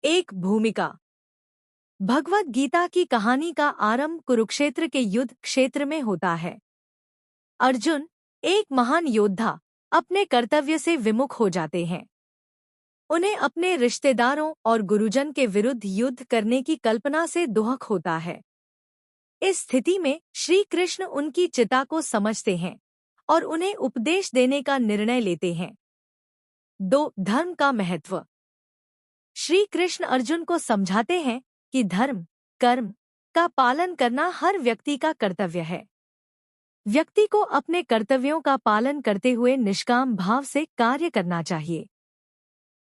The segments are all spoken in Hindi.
एक भूमिका। भगवद गीता की कहानी का आरंभ कुरुक्षेत्र के युद्ध क्षेत्र में होता है। अर्जुन, एक महान योद्धा, अपने कर्तव्य से विमुख हो जाते हैं। उन्हें अपने रिश्तेदारों और गुरुजन के विरुद्ध युद्ध करने की कल्पना से दुख होता है। इस स्थिति में श्री कृष्ण उनकी चिता को समझते हैं और उन्हें उपदेश देने का निर्णय लेते हैं। 2. धर्म का महत्व। श्री कृष्ण अर्जुन को समझाते हैं कि धर्म, कर्म का पालन करना हर व्यक्ति का कर्तव्य है। व्यक्ति को अपने कर्तव्यों का पालन करते हुए निष्काम भाव से कार्य करना चाहिए।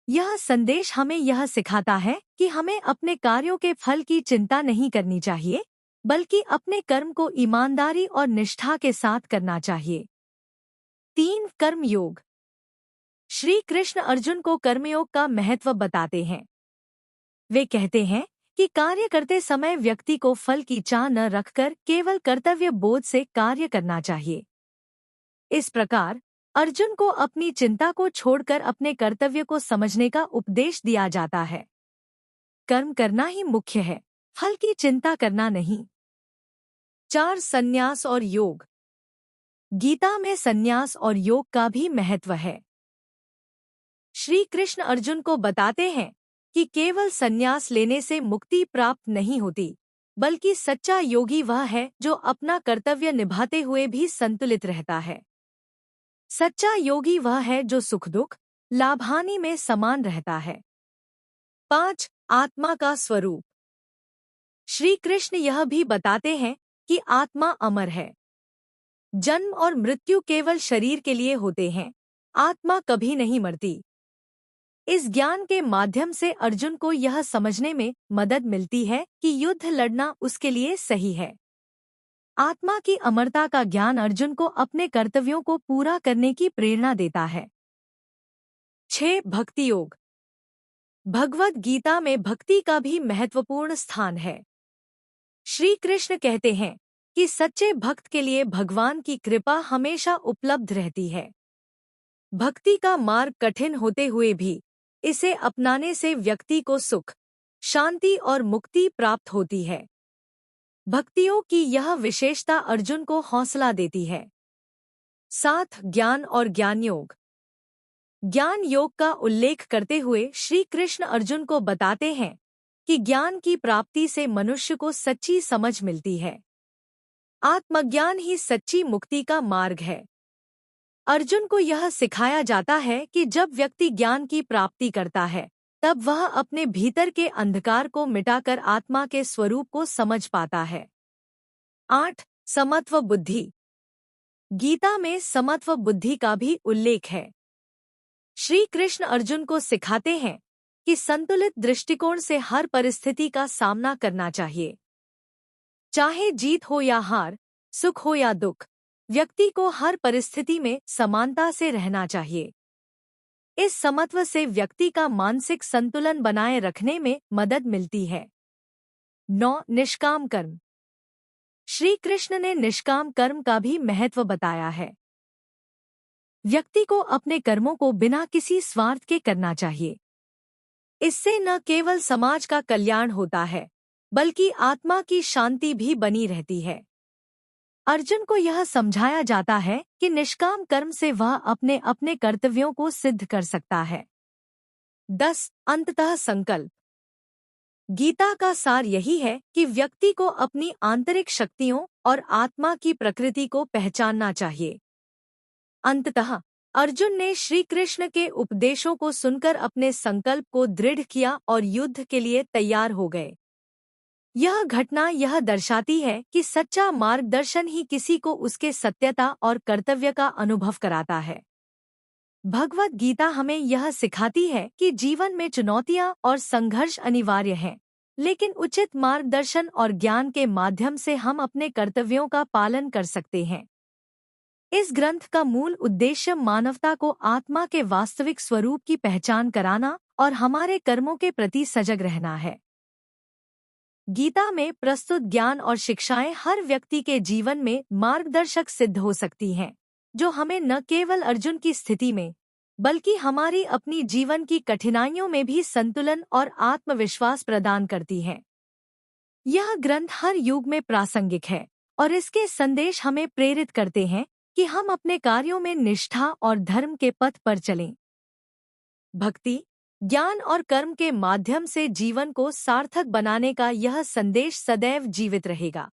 यह संदेश हमें यह सिखाता है कि हमें अपने कार्यों के फल की चिंता नहीं करनी चाहिए, बल्कि अपने कर्म को ईमानदारी और निष्ठा के साथ करना चाहिए। 3. कर्म योग। श्री कृष्ण अर्जुन को कर्मयोग का महत्व बताते हैं। वे कहते हैं कि कार्य करते समय व्यक्ति को फल की चाह न रखकर केवल कर्तव्य बोध से कार्य करना चाहिए। इस प्रकार अर्जुन को अपनी चिंता को छोड़कर अपने कर्तव्य को समझने का उपदेश दिया जाता है। कर्म करना ही मुख्य है, फल की चिंता करना नहीं। 4. संन्यास और योग। गीता में संन्यास और योग का भी महत्व है। श्री कृष्ण अर्जुन को बताते हैं कि केवल संन्यास लेने से मुक्ति प्राप्त नहीं होती, बल्कि सच्चा योगी वह है जो अपना कर्तव्य निभाते हुए भी संतुलित रहता है। सच्चा योगी वह है जो सुख दुख, लाभ-हानि में समान रहता है। 5. आत्मा का स्वरूप। श्री कृष्ण यह भी बताते हैं कि आत्मा अमर है। जन्म और मृत्यु केवल शरीर के लिए होते हैं, आत्मा कभी नहीं मरती। इस ज्ञान के माध्यम से अर्जुन को यह समझने में मदद मिलती है कि युद्ध लड़ना उसके लिए सही है। आत्मा की अमरता का ज्ञान अर्जुन को अपने कर्तव्यों को पूरा करने की प्रेरणा देता है। 6. भक्ति योग। भगवद गीता में भक्ति का भी महत्वपूर्ण स्थान है। श्री कृष्ण कहते हैं कि सच्चे भक्त के लिए भगवान की कृपा हमेशा उपलब्ध रहती है। भक्ति का मार्ग कठिन होते हुए भी इसे अपनाने से व्यक्ति को सुख, शांति और मुक्ति प्राप्त होती है। भक्तियों की यह विशेषता अर्जुन को हौसला देती है। 7. ज्ञान और ज्ञान योग। ज्ञान योग का उल्लेख करते हुए श्री कृष्ण अर्जुन को बताते हैं कि ज्ञान की प्राप्ति से मनुष्य को सच्ची समझ मिलती है। आत्मज्ञान ही सच्ची मुक्ति का मार्ग है। अर्जुन को यह सिखाया जाता है कि जब व्यक्ति ज्ञान की प्राप्ति करता है, तब वह अपने भीतर के अंधकार को मिटाकर आत्मा के स्वरूप को समझ पाता है। 8. समत्व बुद्धि। गीता में समत्व बुद्धि का भी उल्लेख है। श्री कृष्ण अर्जुन को सिखाते हैं कि संतुलित दृष्टिकोण से हर परिस्थिति का सामना करना चाहिए। चाहे जीत हो या हार, सुख हो या दुख, व्यक्ति को हर परिस्थिति में समानता से रहना चाहिए। इस समत्व से व्यक्ति का मानसिक संतुलन बनाए रखने में मदद मिलती है। 9. निष्काम कर्म। श्री कृष्ण ने निष्काम कर्म का भी महत्व बताया है। व्यक्ति को अपने कर्मों को बिना किसी स्वार्थ के करना चाहिए। इससे न केवल समाज का कल्याण होता है, बल्कि आत्मा की शांति भी बनी रहती है। अर्जुन को यह समझाया जाता है कि निष्काम कर्म से वह अपने अपने कर्तव्यों को सिद्ध कर सकता है। 10. अंततः संकल्प। गीता का सार यही है कि व्यक्ति को अपनी आंतरिक शक्तियों और आत्मा की प्रकृति को पहचानना चाहिए। अंततः अर्जुन ने श्री कृष्ण के उपदेशों को सुनकर अपने संकल्प को दृढ़ किया और युद्ध के लिए तैयार हो गए। यह घटना यह दर्शाती है कि सच्चा मार्गदर्शन ही किसी को उसके सत्यता और कर्तव्य का अनुभव कराता है। भगवद गीता हमें यह सिखाती है कि जीवन में चुनौतियां और संघर्ष अनिवार्य हैं, लेकिन उचित मार्गदर्शन और ज्ञान के माध्यम से हम अपने कर्तव्यों का पालन कर सकते हैं। इस ग्रंथ का मूल उद्देश्य मानवता को आत्मा के वास्तविक स्वरूप की पहचान कराना और हमारे कर्मों के प्रति सजग रहना है। गीता में प्रस्तुत ज्ञान और शिक्षाएं हर व्यक्ति के जीवन में मार्गदर्शक सिद्ध हो सकती हैं, जो हमें न केवल अर्जुन की स्थिति में, बल्कि हमारी अपनी जीवन की कठिनाइयों में भी संतुलन और आत्मविश्वास प्रदान करती है। यह ग्रंथ हर युग में प्रासंगिक है और इसके संदेश हमें प्रेरित करते हैं कि हम अपने कार्यों में निष्ठा और धर्म के पथ पर चलें। भक्ति, ज्ञान और कर्म के माध्यम से जीवन को सार्थक बनाने का यह संदेश सदैव जीवित रहेगा।